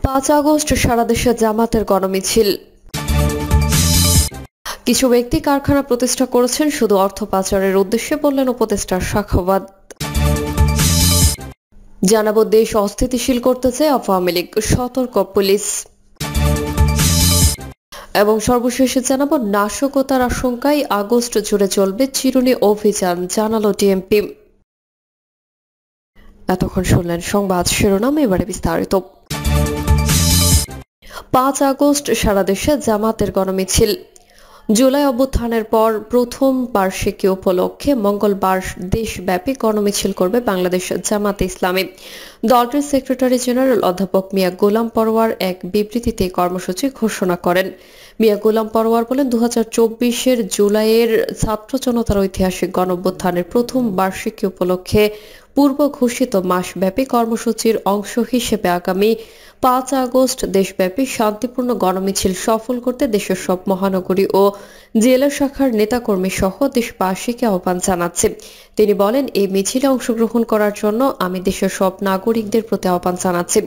5 August সারা দেশে জামাতের গণমিছিল। কিছু ব্যক্তি কারখানা প্রতিষ্ঠা করেছেন শুধু অর্থ পাচারের উদ্দেশ্যে, বললেন উপদেষ্টা সাখাওয়াত। জানাবো দেশ অস্থিতিশীল করতে চায় আওয়ামী লীগ, সতর্ক পুলিশ। এবং সর্বশেষে জানাবো নাশকতার আশঙ্কায় আগস্ট জুড়ে চলবে চিরুনি অভিযান, জানালো ডিএমপি। এতক্ষণ শুনলেন সংবাদ শিরোনাম, এবারে বিস্তারিত। 5 আগস্ট সারা দেশে জামাতের গণমিছিল। জুলাই অভ্যুত্থানের পর প্রথম বার্ষিকী উপলক্ষে মঙ্গলবার দেশব্যাপী গণমিছিল করবে বাংলাদেশ জামাতে ইসলামী। দলটির সেক্রেটারি জেনারেল অধ্যাপক মিয়া গোলাম পরোয়ার এক বিবৃতিতে কর্মসূচি ঘোষণা করেন। মিয়া গোলাম পরোয়ার বলেন, 2024-এর জুলাইয়ের ছাত্র জনতার ঐতিহাসিক গণঅভ্যুত্থানের প্রথম বার্ষিকী উপলক্ষে পূর্ব ঘোষিত মাসব্যাপী কর্মসূচির অংশ হিসেবে আগামী 5 আগস্ট দেশব্যাপী শান্তিপূর্ণ গণমিছিল সফল করতে দেশের সব মহানগরী ও জেলা শাখার নেতাকর্মী সহ দেশবাসীকে আহ্বান জানাচ্ছে। তিনি বলেন, এই মিছিলে অংশগ্রহণ করার জন্য আমি দেশের সব নাগরিকদের প্রতি আহ্বান জানাচ্ছি।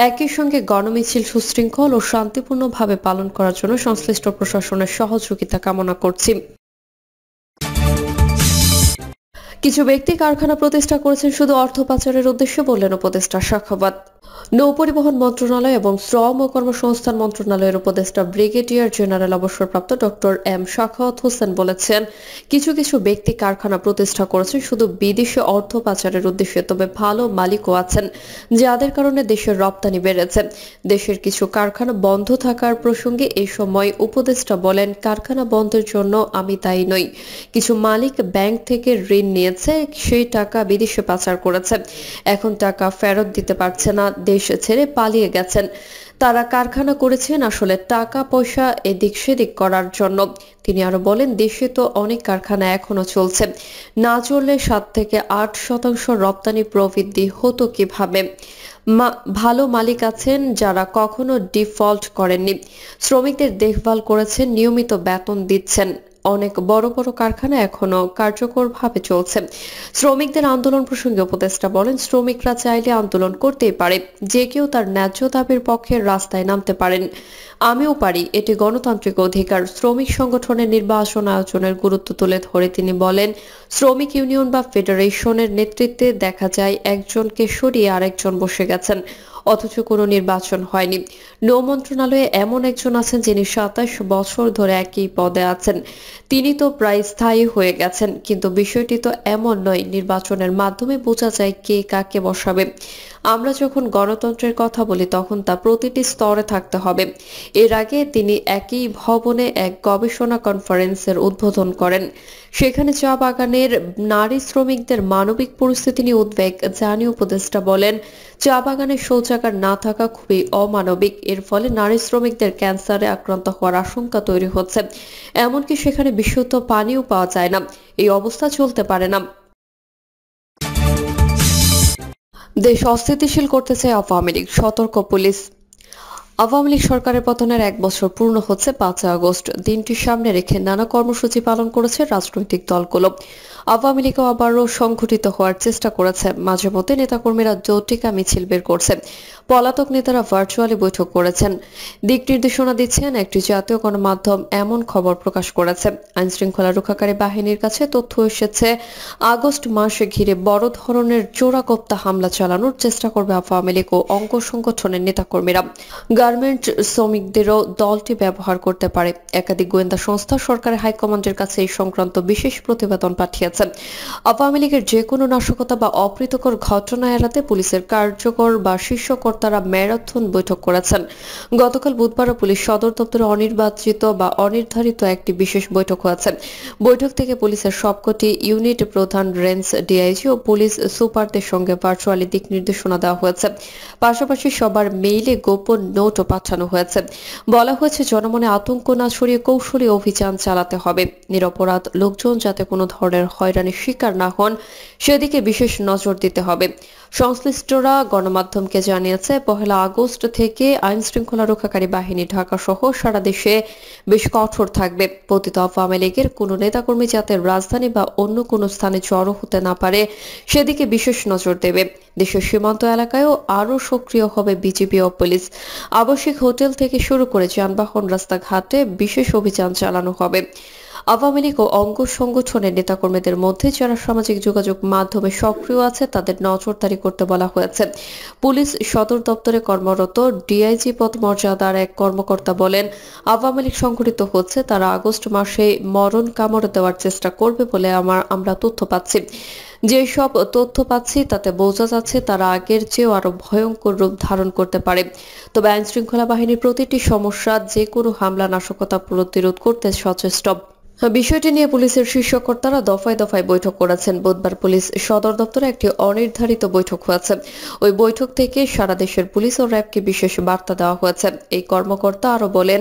একই সঙ্গে গণমিছিল সুশৃঙ্খল ও শান্তিপূর্ণভাবে পালন করার জন্য সংশ্লিষ্ট প্রশাসনের সহযোগিতা কামনা করছি। কিছু ব্যক্তি কারখানা প্রতিষ্ঠা করেছেন শুধু অর্থ পাচারের উদ্দেশ্যে, বললেন উপদেষ্টা সাখাওয়াত। নৌপরিবহন মন্ত্রণালয় এবং শ্রম ও কর্মসংস্থান মন্ত্রণালয়ের উপদেষ্টা ব্রিগেডিয়ার জেনারেল অবসরপ্রাপ্ত ডক্টর এম সাখাওয়াত হোসেন বলেছেন, কিছু কিছু ব্যক্তি কারখানা প্রতিষ্ঠা করেছেন শুধু বিদেশে অর্থ পাচারের উদ্দেশ্যে, তবে ভালো মালিকও আছেন যাদের কারণে দেশের রপ্তানি বেড়েছে। দেশের কিছু কারখানা বন্ধ থাকার প্রসঙ্গে এই সময় উপদেষ্টা বলেন, কারখানা বন্ধের জন্য আমি দায়ী নই। কিছু মালিক ব্যাংক থেকে ঋণ নিয়েছে, সেই টাকা বিদেশে পাচার করেছে, এখন টাকা ফেরত দিতে পারছে না, দেশ ছেড়ে পালিয়ে গেছেন। তারা কারখানা করেছেন আসলে টাকা পয়সা এদিক সেদিক করার জন্য। তিনি আরো বলেন, দেশে তো অনেক কারখানা এখনো চলছে, না চললে 7 থেকে 8% রপ্তানি প্রবৃদ্ধি হতো কিভাবে? ভালো মালিক আছেন যারা কখনো ডিফল্ট করেননি, শ্রমিকদের দেখভাল করেছেন, নিয়মিত বেতন দিচ্ছেন। অনেক বড় বড় কারখানা এখনো কার্যকরভাবে চলছে। শ্রমিকদের আন্দোলন প্রসঙ্গে উপদেষ্টা বলেন, শ্রমিকরা চাইলে আন্দোলন করতেই পারে, যে কেউ তার ন্যায্য দাবির পক্ষে রাস্তায় নামতে পারেন, আমিও পারি, এটি গণতান্ত্রিক অধিকার। শ্রমিক সংগঠনের নির্বাচন আয়োজনের গুরুত্ব তুলে ধরে তিনি বলেন, শ্রমিক ইউনিয়ন বা ফেডারেশনের নেতৃত্বে দেখা যায় একজনকে সরিয়ে আরেকজন বসে গেছেন, অথচ কোনো নির্বাচন হয়নি। নৌ মন্ত্রণালয়ে এমন একজন আছেন যিনি 27 বছর ধরে একই পদে আছেন, তিনি তো প্রায় স্থায়ী হয়ে গেছেন। কিন্তু বিষয়টি তো এমন নয়, নির্বাচনের মাধ্যমে বোঝা যায় কে কাকে বসাবে। আমরা যখন গণতন্ত্রের কথা বলি তখন তা প্রতিটি স্তরে থাকতে হবে। এর আগে তিনি একই ভবনে এক গবেষণা কনফারেন্সের উদ্বোধন করেন। সেখানে চা বাগানের নারী শ্রমিকদের মানবিক পরিস্থিতি নিয়ে উদ্বেগ জানিয়ে উপদেষ্টা বলেন, চা বাগানে শৌচাগার না থাকা খুবই অমানবিক। এর ফলে নারী শ্রমিকদের ক্যান্সারে আক্রান্ত হওয়ার আশঙ্কা তৈরি হচ্ছে, এমনকি সেখানে বিশুদ্ধ পানিও পাওয়া যায় না। এই অবস্থা চলতে পারে না। দেশ অস্থিতিশীল করতে চায় আওয়ামী লীগ, সতর্ক পুলিশ। আওয়ামী লীগ সরকারের পতনের 1 বছর পূর্ণ হচ্ছে 5 আগস্ট। দিনটি সামনে রেখে নানা কর্মসূচি পালন করেছে রাজনৈতিক দলগুলো। আওয়ামী লীগও আবারও সংগঠিত হওয়ার চেষ্টা করেছে। মাঝে মধ্যে নেতাকর্মীরা জটিকা মিছিল বের করছে, পলাতক নেতারা ভার্চুয়ালি বৈঠক করেছেন, দিক নির্দেশনা দিচ্ছেন। একটি জাতীয় গণমাধ্যম এমন খবর প্রকাশ করেছে, আইন শৃঙ্খলা রক্ষাকারী বাহিনীর কাছে তথ্য এসেছে, আগস্ট মাসে ঘিরে বড় ধরনের চোরাগোপ্তা হামলা চালানোর চেষ্টা করবে আওয়ামী লীগ ও অঙ্গ সংগঠনের নেতাকর্মীরা। গার্মেন্ট শ্রমিকদেরও দলটি ব্যবহার করতে পারে। একাধিক গোয়েন্দা সংস্থা সরকারের হাইকমান্ডের কাছে এই সংক্রান্ত বিশেষ প্রতিবেদন পাঠিয়েছে। আওয়ামী লীগের যে কোনো নাশকতা বা অপ্রীতিকর ঘটনা এড়াতে পুলিশের কার্যকর বা শীর্ষ কর্তারা ম্যারাথন বৈঠক করেছেন। গতকাল বুধবার পুলিশ সদর দপ্তরে অনির্বাচিত বা অনির্ধারিত একটি বিশেষ বৈঠক হয়েছে। বৈঠক থেকে পুলিশের সবকটি ইউনিট প্রধান, রেঞ্জ ডিআইজি ও পুলিশ সুপারদের সঙ্গে ভার্চুয়ালি দিক নির্দেশনা দেওয়া হয়েছে। পাশাপাশি সবার মেইলে গোপন নোটও পাঠানো হয়েছে। বলা হয়েছে, জনমনে আতঙ্ক না ছড়িয়ে কৌশলী অভিযান চালাতে হবে। নিরপরাধ লোকজন যাতে কোনো ধরনের হয়রানির শিকার না হন সেদিকে বিশেষ নজর দিতে হবে। সংশ্লিষ্টরা গণমাধ্যমকে জানিয়েছে, 1 আগস্ট থেকে আইন শৃঙ্খলা রক্ষাকারী বাহিনী ঢাকা সহ সারা দেশে বেশ কঠোর থাকবে। পতিত আওয়ামী লীগের কোনো নেতাকর্মী যাতে রাজধানী বা অন্য কোনো স্থানে জড়ো হতে না পারে সেদিকে বিশেষ নজর দেবে। দেশের সীমান্ত এলাকায়ও আরও সক্রিয় হবে বিজিবি ও পুলিশ। আবাসিক হোটেল থেকে শুরু করে যানবাহন, রাস্তাঘাটে বিশেষ অভিযান চালানো হবে। আওয়ামী লীগ ও অঙ্গ সংগঠনের নেতাকর্মীদের মধ্যে যারা সামাজিক যোগাযোগ মাধ্যমে সক্রিয় আছে তাদের নজরদারি করতে বলা হয়েছে। পুলিশ সদর দপ্তরে কর্মরত ডিআইজি পদমর্যাদার এক কর্মকর্তা বলেন, আওয়ামী লীগ সংগঠিত হচ্ছে, তারা আগস্ট মাসে মরণ কামড় দেওয়ার চেষ্টা করবে বলে আমরা তথ্য পাচ্ছি। যেসব তথ্য পাচ্ছি তাতে বোঝা যাচ্ছে তারা আগের চেয়েও আরো ভয়ঙ্কর রূপ ধারণ করতে পারে। তবে আইন শৃঙ্খলা বাহিনীর প্রতিটি সমস্যা, যে কোনো হামলা, নাশকতা প্রতিরোধ করতে সচেষ্ট। বিষয়টি নিয়ে পুলিশের শীর্ষ কর্তারা দফায় দফায় বৈঠক করেছেন। বুধবার পুলিশ সদর দপ্তরে একটি অনির্ধারিত বৈঠক হয়েছে। ওই বৈঠক থেকে সারা দেশের পুলিশ ও র্যাবকে বিশেষ বার্তা দেওয়া হয়েছে। এই কর্মকর্তা আরো বলেন,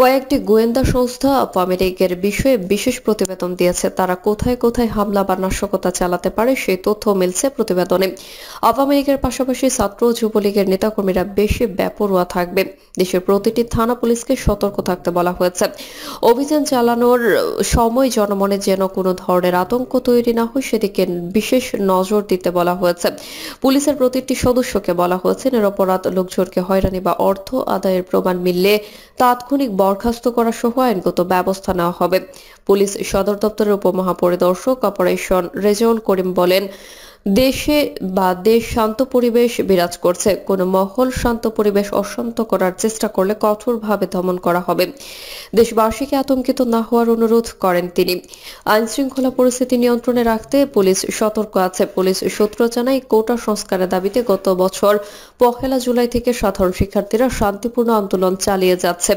কয়েকটি গোয়েন্দা সংস্থা আওয়ামী লীগের বিষয়ে বিশেষ প্রতিবেদন দিয়েছে। তারা কোথায় কোথায় হামলা বা নাশকতা চালাতে পারে সেই তথ্য মিলছে প্রতিবেদনে। আওয়ামী লীগের পাশাপাশি ছাত্র ও যুবলীগের নেতাকর্মীরা বেশি বেপরোয়া থাকবে। দেশের প্রতিটি থানা পুলিশকে সতর্ক থাকতে বলা হয়েছে। অভিযান চালানোর সময় জনমনে যেন কোনো ধরনের আতঙ্ক তৈরি না হয় সেদিকে বিশেষ নজর দিতে বলা হয়েছে। পুলিশের প্রতিটি সদস্যকে বলা হয়েছে, নিরপরাধ লোকজনকে হয়রানি বা অর্থ আদায়ের প্রমাণ মিললে তাৎক্ষণিক বরখাস্ত করা সহ আইনগত ব্যবস্থা নেওয়া হবে। পুলিশ সদর দপ্তরের উপমহাপরিদর্শক অপারেশন রেজাউল করিম বলেন, দেশে বা দেশ শান্ত পরিবেশ বিরাজ করছে। কোনো মহল শান্ত পরিবেশ অশান্ত করার চেষ্টা করলে কঠোরভাবে দমন করা হবে। দেশবাসীকে আতঙ্কিত না হওয়ার অনুরোধ করেন তিনি। আইন শৃঙ্খলা পরিস্থিতি নিয়ন্ত্রণে রাখতে পুলিশ সতর্ক আছে। পুলিশ সূত্র জানায়, কোটা সংস্কারের দাবিতে গত বছর 1 জুলাই থেকে সাধারণ শিক্ষার্থীরা শান্তিপূর্ণ আন্দোলন চালিয়ে যাচ্ছে।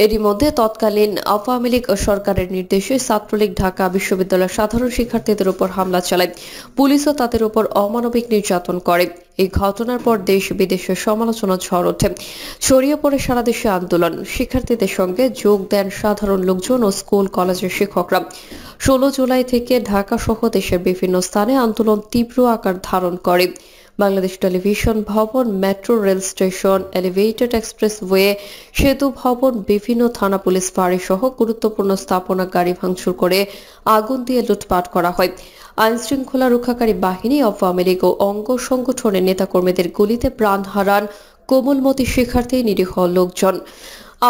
এরই মধ্যে তৎকালীন আওয়ামী লীগ সরকারের নির্দেশে ছাত্রলীগ ঢাকা বিশ্ববিদ্যালয়ের সাধারণ শিক্ষার্থীদের উপর হামলা চালায়। পুলিশও তাদের উপর অমানবিক নির্যাতন করে। এই ঘটনার পর দেশ বিদেশে সমালোচনা ঝড় ওঠে। ছড়িয়ে পড়ে সারা দেশে আন্দোলন। শিক্ষার্থীদের সঙ্গে যোগ দেন সাধারণ লোকজন ও স্কুল কলেজের শিক্ষকরা। 16 জুলাই থেকে ঢাকা সহ দেশের বিভিন্ন স্থানে আন্দোলন তীব্র আকার ধারণ করে। বাংলাদেশ টেলিভিশন ভবন, metro rail station, elevated expressway, সেতু ভবন, বিভিন্ন থানা পুলিশ ফাঁড়ি সহ গুরুত্বপূর্ণ স্থাপনা গাড়ি ভাঙচুর করে আগুন দিয়ে লুটপাট করা হয়। আইন শৃঙ্খলা রক্ষাকারী বাহিনী, আওয়ামী লীগ ও অঙ্গ সংগঠনের নেতাকর্মীদের গুলিতে প্রাণ হারান কোমলমতি শিক্ষার্থী, নিরীহ লোকজন।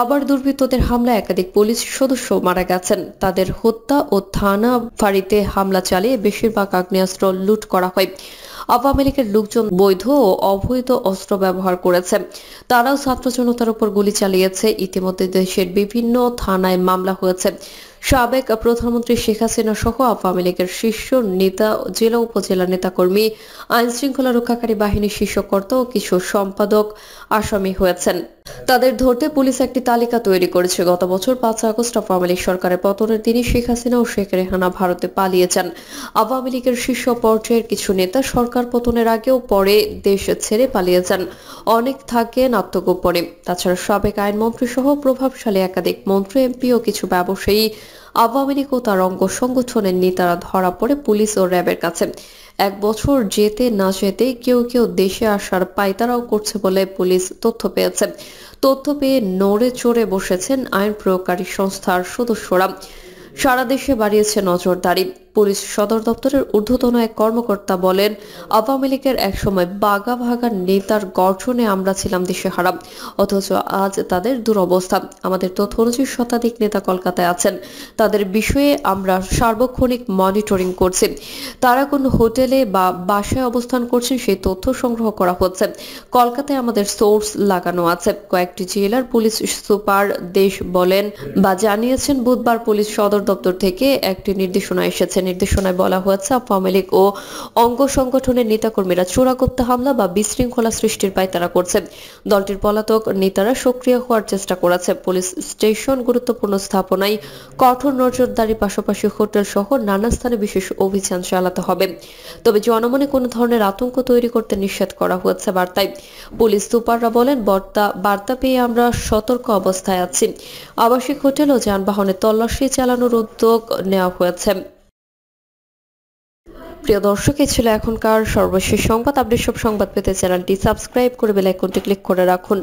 আবার দুর্বৃত্তদের হামলায় একাধিক পুলিশ সদস্য মারা গেছেন। তাদের হত্যা ও থানা ফাঁড়িতে হামলা চালিয়ে বেশিরভাগ আগ্নেয়াস্ত্র লুট করা হয়। আওয়ামী লীগের লোকজন বৈধ ও অবৈধ অস্ত্র ব্যবহার করেছে। তারাও ছাত্র জনতার উপর গুলি চালিয়েছে। ইতিমধ্যে দেশের বিভিন্ন থানায় মামলা হয়েছে। সাবেক প্রধানমন্ত্রী শেখ হাসিনা সহ আওয়ামী লীগের শীর্ষ নেতা, জেলা উপজেলা নেতাকর্মী, আইন শৃঙ্খলা রক্ষাকারী বাহিনীর শীর্ষকর্তা ও কিছু সম্পাদক আসামি হয়েছেন। তাদের ধরতে পুলিশ একটি তালিকা তৈরি করেছে। গত বছর 5 আগস্ট আওয়ামী লীগ সরকারের পতনের দিনই শেখ হাসিনা ও শেখ রেহানা ভারতে পালিয়ে যান। আওয়ামী লীগের শীর্ষ পর্যায়ের কিছু নেতা সরকার পতনের আগেও পরে দেশ ছেড়ে পালিয়ে যান। অনেক থাকেন আত্মগোপনে। তাছাড়া সাবেক আইনমন্ত্রী সহ প্রভাবশালী একাধিক মন্ত্রী, এমপি ও কিছু ব্যবসায়ী, আওয়ামী লীগ ও তার অঙ্গ সংগঠনের নেতারা ধরা পড়ে পুলিশ ও র্যাবের কাছে। 1 বছর যেতে না যেতেই কেউ কেউ দেশে আসার পায়তারাও করছে বলে পুলিশ তথ্য পেয়েছে। তথ্য পেয়ে নড়ে চড়ে বসেছেন আইন প্রয়োগকারী সংস্থার সদস্যরা। সারা দেশে বাড়িয়েছে নজরদারি। পুলিশ সদর দপ্তরের ঊর্ধ্বতন এক কর্মকর্তা বলেন, আওয়ামী লীগের একসময় বাঘা ভাগা নেতার গর্জনে আমরা ছিলাম দিশেহারা, অথচ আজ তাদের দুরবস্থা। আমাদের তথ্য অনুযায়ী শতাধিক নেতা কলকাতায় আছেন। তাদের বিষয়ে আমরা সার্বক্ষণিক মনিটরিং করছি। তারা কোন হোটেলে বা বাসায় অবস্থান করছেন সেই তথ্য সংগ্রহ করা হচ্ছে। কলকাতায় আমাদের সোর্স লাগানো আছে। কয়েকটি জেলার পুলিশ সুপার দেশ বলেন বা জানিয়েছেন, বুধবার পুলিশ সদর দপ্তর থেকে একটি নির্দেশনা এসেছে। নির্দেশনায় বলা হয়েছে, আওয়ামী লীগ ও অঙ্গ সংগঠনের নেতাকর্মীরা চোরাগোপ্তা হামলা বা বিশৃঙ্খলা সৃষ্টির পায়তারা করছে। দলটির পলাতক নেতারা সক্রিয় হওয়ার চেষ্টা করেছে। পুলিশ স্টেশন, গুরুত্বপূর্ণ স্থাপনায় কঠোর নজরদারির পাশাপাশি হোটেল সহ নানা স্থানে বিশেষ অভিযান চালাতে হবে। তবে জনমনে কোনো ধরনের আতঙ্ক তৈরি করতে নিষেধ করা হয়েছে বার্তায়। পুলিশ সুপাররা বলেন, বার্তা পেয়ে আমরা সতর্ক অবস্থায় আছি। আবাসিক হোটেল ও যানবাহনে তল্লাশি চালানোর উদ্যোগ নেওয়া হয়েছে। প্রিয় দর্শক, এই ছিল এখনকার সর্বশেষ সংবাদ আপডেট। সব সংবাদ পেতে চ্যানেলটি সাবস্ক্রাইব করে বেল আইকনটি ক্লিক করে রাখুন।